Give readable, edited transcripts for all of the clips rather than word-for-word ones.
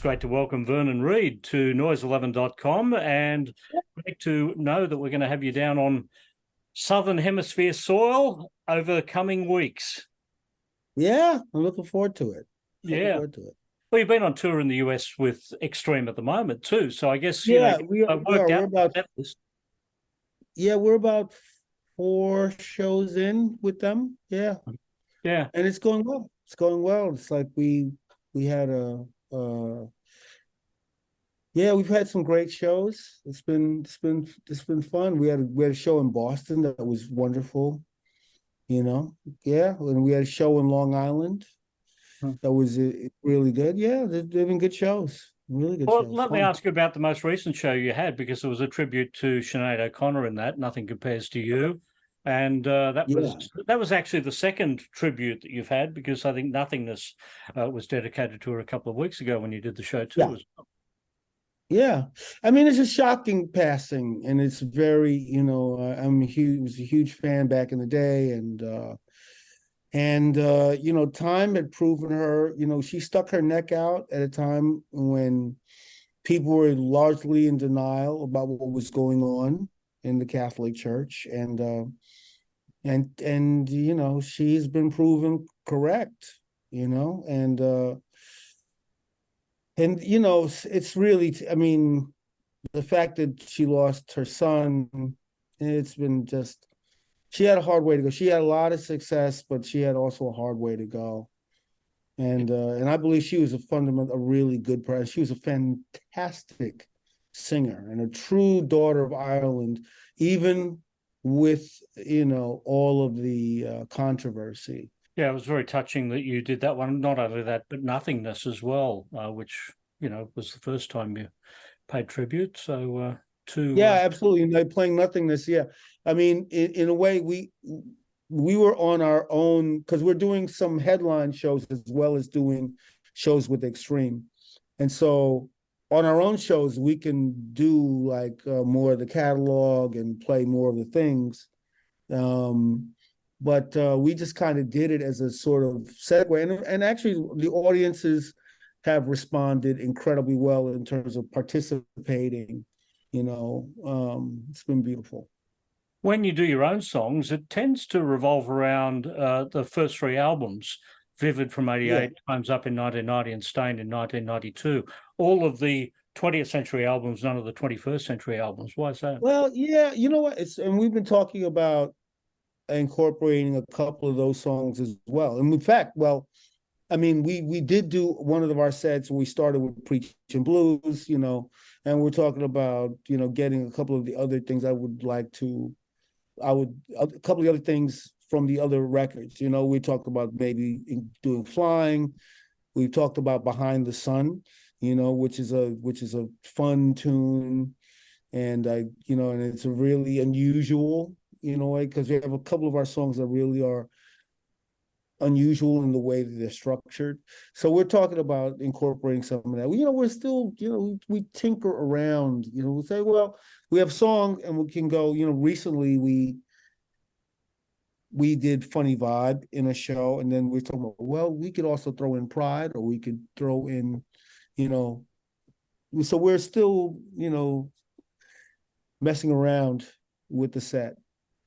great to welcome Vernon Reid to noise11.com, and great to know that we're going to have you down on Southern Hemisphere soil over the coming weeks. Yeah, I'm looking forward to it. Yeah. Well, you've been on tour in the US with Extreme at the moment too, so I guess Yeah, we are. We're about we're about 4 shows in with them. Yeah, and it's going well. It's going well. It's like we had we've had some great shows. It's been fun. We had a show in Boston that was wonderful. And we had a show in Long Island that was really good. Yeah, they've been good shows. Really good shows. Well, let me ask you about the most recent show you had, because there was a tribute to Sinead O'Connor in that. Nothing Compares to You. And that was actually the second tribute that you've had, because I think Nothingness was dedicated to her a couple of weeks ago when you did the show too. Yeah, I mean, it's a shocking passing, and it's very, was a huge fan back in the day, and time had proven her. She stuck her neck out at a time when people were largely in denial about what was going on in the Catholic Church, and she's been proven correct. It's really, I mean, the fact that she lost her son, it's been just, she had a hard way to go. She had a lot of success, but she had also a hard way to go. And I believe she was a really good person. She was a fantastic singer and a true daughter of Ireland, even with, all of the controversy. Yeah, it was very touching that you did that one. Not only that, but Nothingness as well, which, was the first time you paid tribute. So, absolutely. And playing Nothingness, yeah. I mean, in a way, we were on our own, because we're doing some headline shows as well as doing shows with Extreme. And so on our own shows, we can do like more of the catalog and play more of the things. But we just kind of did it as a sort of segue. And actually, the audiences have responded incredibly well in terms of participating. It's been beautiful. When you do your own songs, it tends to revolve around the first 3 albums, Vivid from 88, Time's Up in 1990, and Stained in 1992. All of the 20th century albums, none of the 21st century albums. Why is that? Well, yeah, you know what? And we've been talking about incorporating a couple of those songs as well. And in fact, I mean, we did do one of our sets. We started with Preaching Blues, and we're talking about, getting a couple of the other things a couple of the other things from the other records. We talked about maybe doing Flying. We talked about Behind the Sun, which is a fun tune. And and it's a really unusual, because we have a couple of our songs that really are unusual in the way that they're structured. So we're talking about incorporating some of that. We're still, we tinker around, we say, well, we have song and we can go, recently we did Funny Vibe in a show, and then we're talking about, well, we could also throw in Pride, or we could throw in, so we're still, messing around with the set.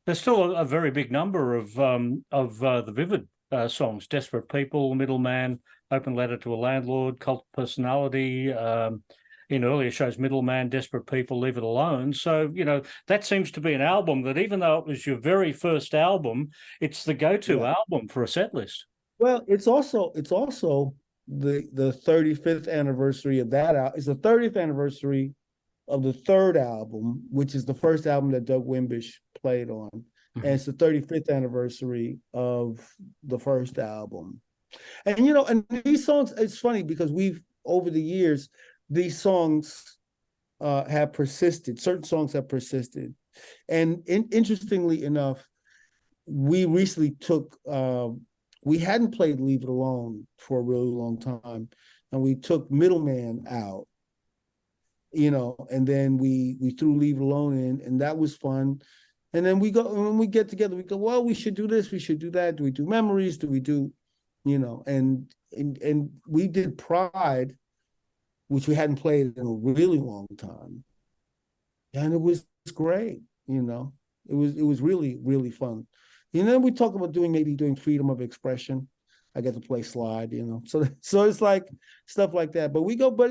There's still a very big number of the Vivid songs: Desperate People, Middleman, Open Letter to a Landlord, Cult Personality, in earlier shows, Middleman, Desperate People, Leave It Alone. So, that seems to be an album that, even though it was your very first album, it's the go-to album for a set list. Well, it's also the 35th anniversary of that album. It's the 30th anniversary of the third album, which is the first album that Doug Wimbish played on. And it's the 35th anniversary of the first album. And, and these songs, it's funny because over the years, these songs have persisted. Certain songs have persisted. And interestingly enough, we recently we hadn't played Leave It Alone for a really long time. And we took Middleman out, and then we threw Leave It Alone in, and that was fun. And then when we get together, we go, well, we should do this, we should do that. Do we do Memories? Do we do, and we did Pride which we hadn't played in a really long time. And it was great, you know. It was really, really fun. And then we talk about doing freedom of expression. I get to play slide, you know. So it's like stuff like that. But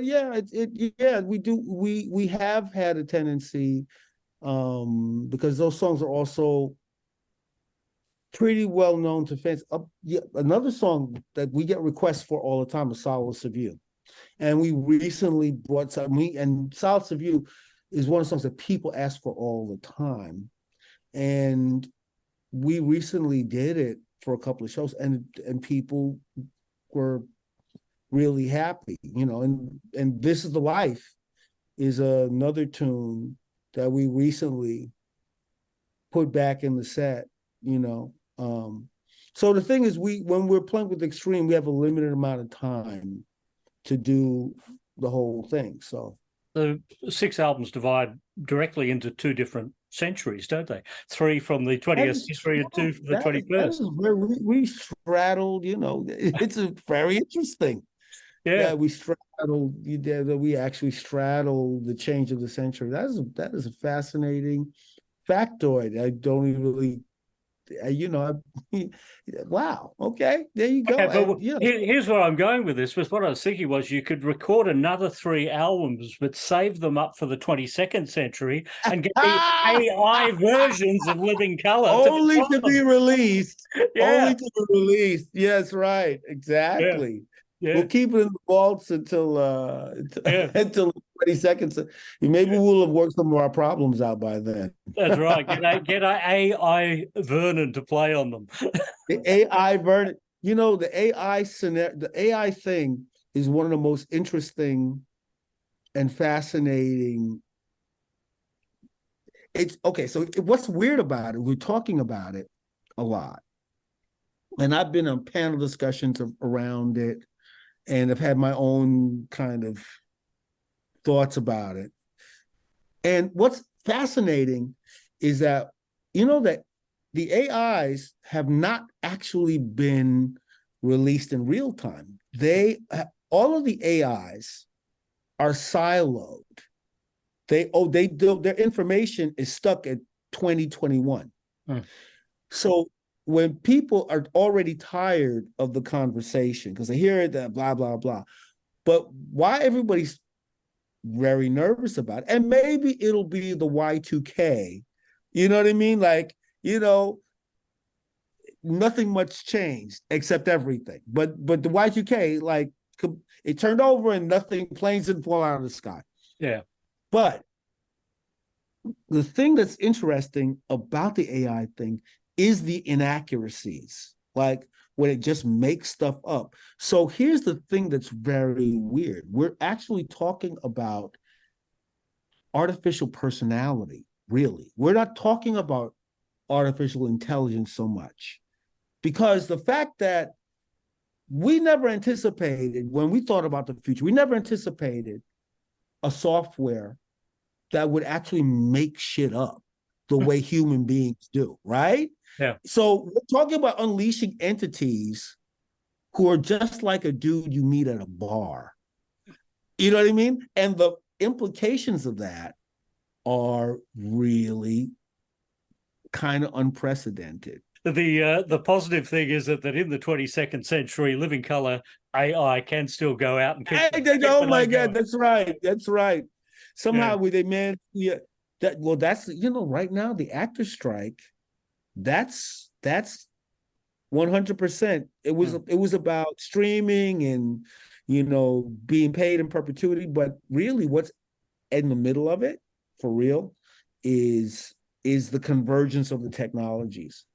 yeah, we have had a tendency, because those songs are also pretty well known to fans. Yeah, another song that we get requests for all the time is Solace of You. And we recently brought and Solace of You is one of the songs that people ask for all the time. And we recently did it for a couple of shows, and people were really happy, you know. And This Is the Life is another tune that we recently put back in the set, you know. So the thing is, when we're playing with Extreme, we have a limited amount of time to do the whole thing. So the 6 albums divide directly into 2 different centuries, don't they? 3 from the 20th century and 2 from the 21st. That is where we straddled, you know. It's a very interesting. Yeah, we actually straddle the change of the century. That is a fascinating factoid. I don't even really, you know. Wow. Okay, there you go. Okay, but here's where I'm going with this. What I was thinking was you could record another 3 albums, but save them up for the 22nd century and get the AI versions of Living Colour only to be released. Yeah. Only to be released. Yes, right. Exactly. Yeah. We'll keep it in the vaults until until the 22nd. Maybe we'll have worked some of our problems out by then. That's right. Get an AI Vernon to play on them. The AI Vernon, you know, the AI thing is one of the most interesting and fascinating. It's okay. So what's weird about it? We're talking about it a lot, and I've been on panel discussions around it, and I've had my own kind of thoughts about it. And what's fascinating is that, you know, that the AIs have not actually been released in real time. All of the AIs are siloed. Their information is stuck at 2021. So when people are already tired of the conversation because they hear it, that blah, blah, blah. But why everybody's very nervous about it, and maybe it'll be the Y2K, you know what I mean? Like, you know, nothing much changed except everything. But the Y2K, like, it turned over and planes didn't fall out of the sky. Yeah. But the thing that's interesting about the AI thing is the inaccuracies, like when it just makes stuff up. So here's the thing that's very weird. We're actually talking about artificial personality, really. We're not talking about artificial intelligence so much, because the fact that we never anticipated, when we thought about the future, we never anticipated a software that would actually make shit up the way human beings do, right? Yeah. So we're talking about unleashing entities who are just like a dude you meet at a bar. You know what I mean? And the implications of that are really kind of unprecedented. The positive thing is that in the 22nd century, Living Colour AI can still go out and oh my God, that's right. That's right. Somehow they managed, that's, you know, right now the actor strike, that's 100%. It was about streaming and, you know, being paid in perpetuity, but really what's in the middle of it for real is the convergence of the technologies.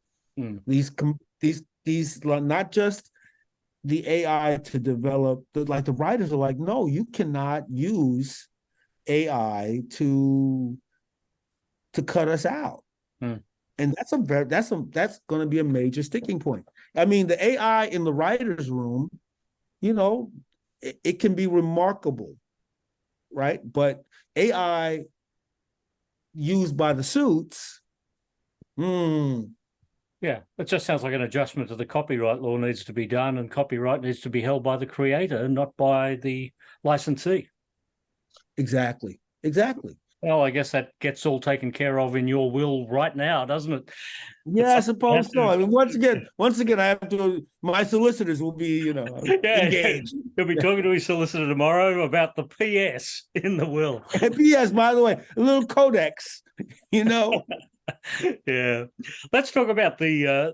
These not just the AI to develop, like the writers are like, no, you cannot use AI to cut us out. And that's going to be a major sticking point. I mean, the AI in the writer's room, you know, it can be remarkable, right? But AI used by the suits, yeah, it just sounds like an adjustment to the copyright law needs to be done, and copyright needs to be held by the creator, not by the licensee. Exactly. Exactly. Well, I guess that gets all taken care of in your will right now, doesn't it? It's Yeah, I something you suppose have so. to. I mean, once again, I have to. My solicitors will be, Yeah, yeah. engaged. He'll be talking to his solicitor tomorrow about the PS in the will. And P.S. By the way, a little codex. You know. Yeah. Let's talk about the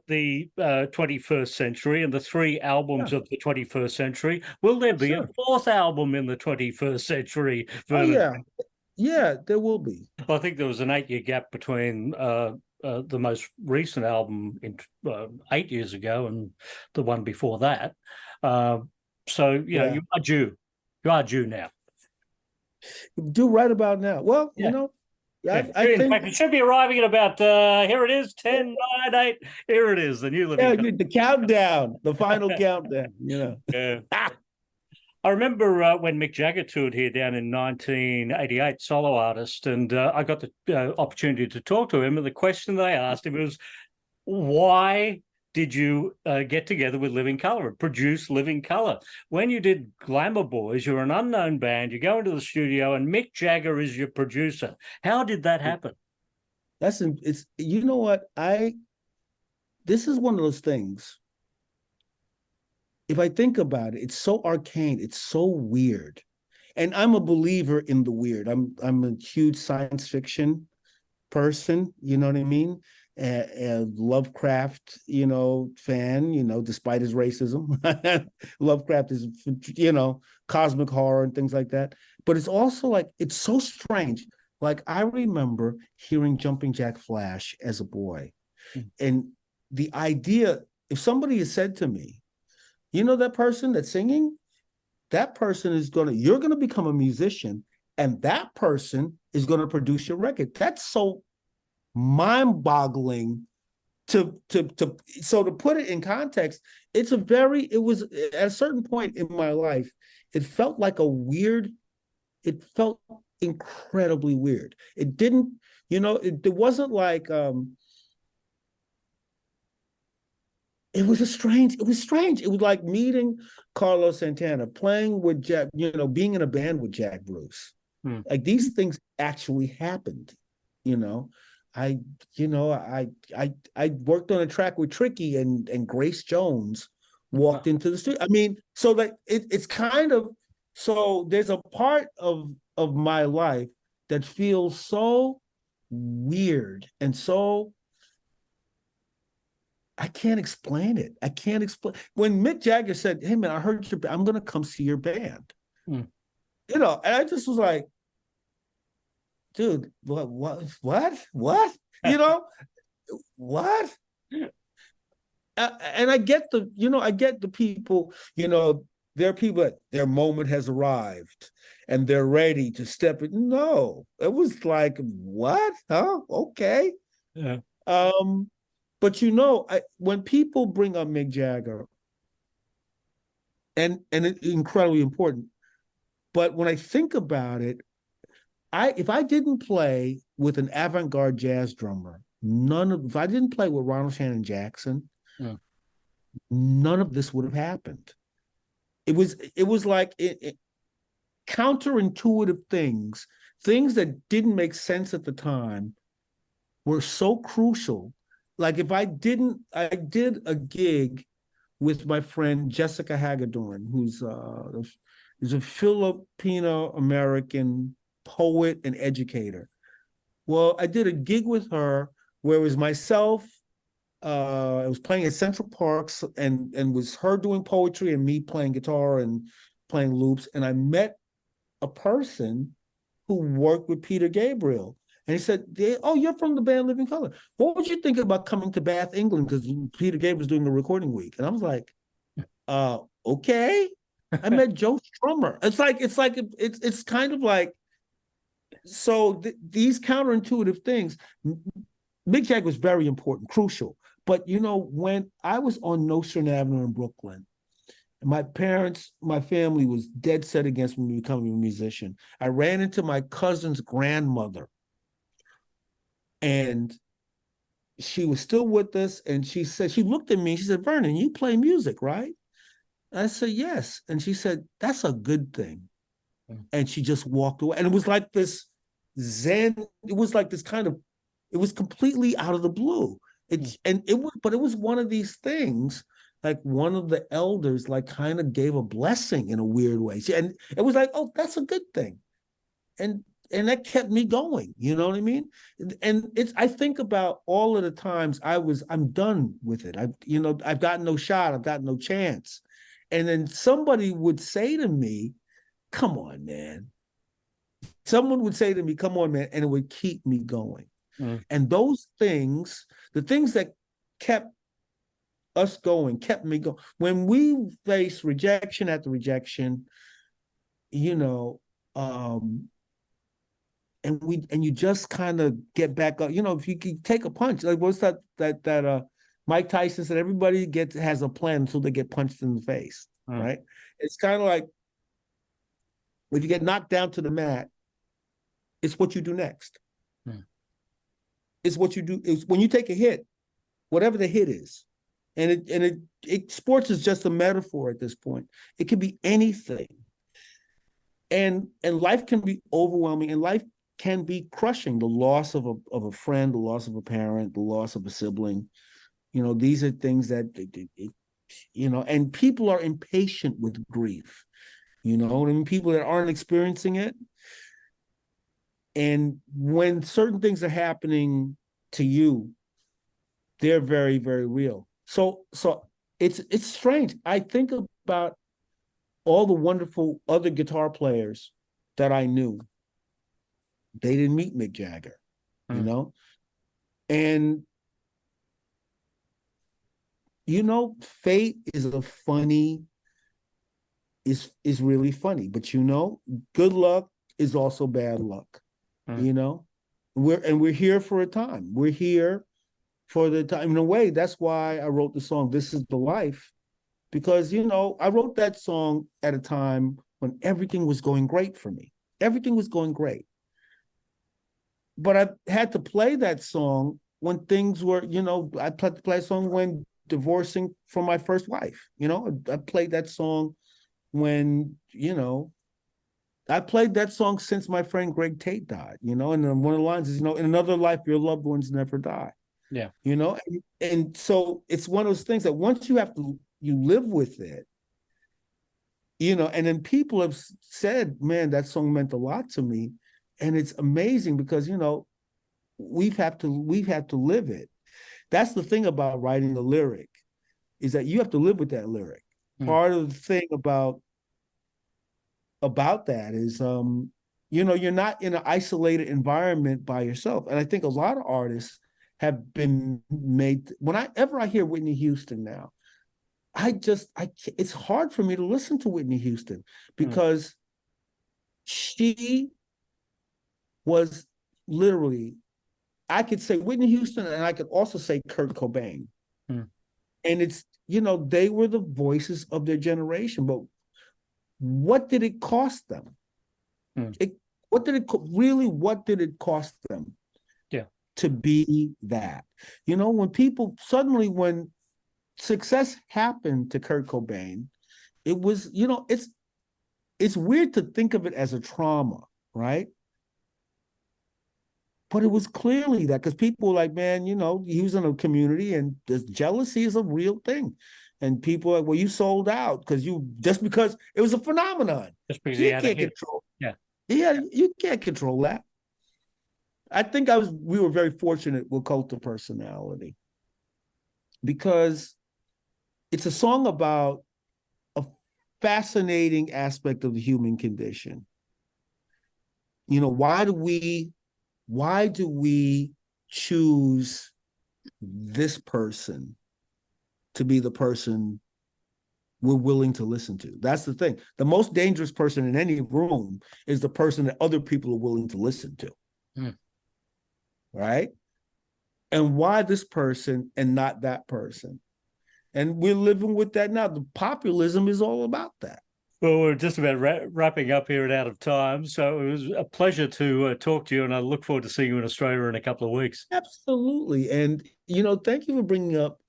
21st century and the three Yeah. albums of the 21st century. Will there be a Sure. fourth album in the 21st century, Oh Vernon? yeah. Yeah, there will be. I think there was an 8 year gap between the most recent album 8 years ago and the one before that. Uh, so, Yeah. you are due. You are due now. Do right about now. Well, Yeah. Yeah. I In think fact, it should be arriving at about, here it is, 10, 9, 8. Here it is, the new living. yeah, the countdown, the final countdown. Yeah. I remember when Mick Jagger toured here down in 1988, solo artist, and I got the opportunity to talk to him. And the question they asked him was, why did you get together with Living Colour and produce Living Colour? When you did Glamour Boys, you're an unknown band, you go into the studio and Mick Jagger is your producer. How did that happen? It's you know what? This is one of those things. If I think about it, it's so arcane, it's so weird. And I'm a believer in the weird. I'm a huge science fiction person, you know what I mean? A Lovecraft, fan, despite his racism. Lovecraft is, cosmic horror and things like that. But it's also like, it's so strange. Like, I remember hearing Jumping Jack Flash as a boy. And the idea, if somebody had said to me, that person that's singing, that person you're going to become a musician, and that person is going to produce your record. That's so mind-boggling to put it in context. It was at a certain point in my life, it felt incredibly weird. It didn't, it wasn't like, it was strange. It was like meeting Carlos Santana, playing with Jack, being in a band with Jack Bruce. Like, these things actually happened, I worked on a track with Tricky, and Grace Jones walked into the studio. I mean, so that it's kind of, so there's a part of my life that feels so weird and so, I can't explain it. I can't explain. When Mick Jagger said, "Hey man, I heard I'm gonna come see your band," and I just was like, "Dude, what, what?" What? And I get the people. There are people that their moment has arrived and they're ready to step in. No, it was like, what? Huh? Okay. Yeah. But when people bring up Mick Jagger, and it's incredibly important, but when I think about it, if I didn't play with an avant-garde jazz drummer, if I didn't play with Ronald Shannon Jackson, none of this would have happened. It was like counterintuitive things that didn't make sense at the time were so crucial. Like, I did a gig with my friend Jessica Hagedorn, who's a Filipino American poet and educator. Well, I did a gig with her where it was myself. I was playing at Central Parks, and was her doing poetry and me playing guitar and playing loops. And I met a person who worked with Peter Gabriel. And he said, "Oh, you're from the band Living Colour. What would you think about coming to Bath, England? Because Peter Gabriel's doing a recording week." And I was like, okay. I met Joe Strummer. It's kind of like, so these counterintuitive things. Mick Jagger was very important, crucial. But when I was on Nostrand Avenue in Brooklyn, my family was dead set against me becoming a musician. I ran into my cousin's grandmother, and she was still with us. And she looked at me and she said, "Vernon, you play music, right?" I said, "Yes." And she said, "That's a good thing." and she just walked away. And it was like this zen, it was like this kind of, it was completely out of the blue. But it was one of these things, like one of the elders like kind of gave a blessing in a weird way. And it was like, oh, that's a good thing. And that kept me going, you know what I mean? And I think about all of the times I'm done with it. I've got no shot, I've got no chance. And then somebody would say to me, come on, man. Someone would say to me, come on, man, and it would keep me going. And those things, the things that kept us going, kept me going. When we face rejection after rejection, and you just kind of get back up. If you take a punch, like what's that Mike Tyson said, everybody has a plan until they get punched in the face, right? It's kind of like if you get knocked down to the mat, it's what you do next. It's what you do. It's when you take a hit, whatever the hit is, and sports is just a metaphor at this point. It can be anything, and life can be overwhelming, and life can be crushing. The loss of a friend, the loss of a parent, the loss of a sibling. These are things that and people are impatient with grief. And people that aren't experiencing it. And when certain things are happening to you, they're very, very real. So it's strange. I think about all the wonderful other guitar players that I knew. They didn't meet Mick Jagger, and fate is is really funny, but good luck is also bad luck. We're here for a time. We're here for the time. In a way, that's why I wrote the song "This Is the Life," because I wrote that song at a time when everything was going great for me. Everything was going great. But I had to play that song when things were, I had to play a song when divorcing from my first wife. I played that song when, I played that song since my friend Greg Tate died, and then one of the lines is, in another life, your loved ones never die. Yeah. And so it's one of those things that once you live with it, and then people have said, man, that song meant a lot to me. And it's amazing because, we've had to live it. That's the thing about writing a lyric, is that you have to live with that lyric. Part of the thing about that is, you're not in an isolated environment by yourself. And I think a lot of artists have been made, whenever I hear Whitney Houston now, it's hard for me to listen to Whitney Houston because she was literally, I could say Whitney Houston and I could also say Kurt Cobain. And it's, they were the voices of their generation, but what did it cost them? What did it cost them to be that? When success happened to Kurt Cobain, it was, it's weird to think of it as a trauma, right? But it was clearly that, because people were like, man, he was in a community and this jealousy is a real thing. And people are like, well, you sold out because it was a phenomenon. Just because you can't control. Yeah, you can't control that. I think we were very fortunate with Cult of Personality because it's a song about a fascinating aspect of the human condition. Why do we choose this person to be the person we're willing to listen to? That's the thing. The most dangerous person in any room is the person that other people are willing to listen to. Right? And why this person and not that person? And we're living with that now. The populism is all about that. Well, we're just about wrapping up here and out of time. So it was a pleasure to talk to you, and I look forward to seeing you in Australia in a couple of weeks. Absolutely. And, thank you for bringing up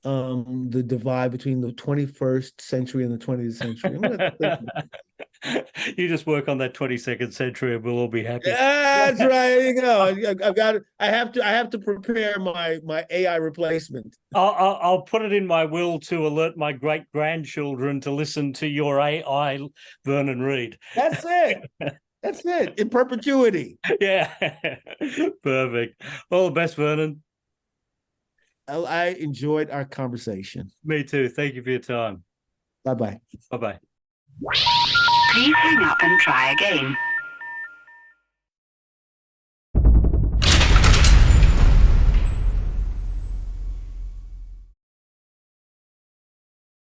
the divide between the 21st century and the 20th century. You just work on that 22nd century and we'll all be happy. That's right. There you go. I've got it. I have to prepare my AI replacement. I'll put it in my will to alert my great grandchildren to listen to your AI, Vernon Reid. That's it. That's it. In perpetuity. Yeah. Perfect. All the best, Vernon. I enjoyed our conversation. Me too. Thank you for your time. Bye-bye. Bye-bye. Please hang up and try again.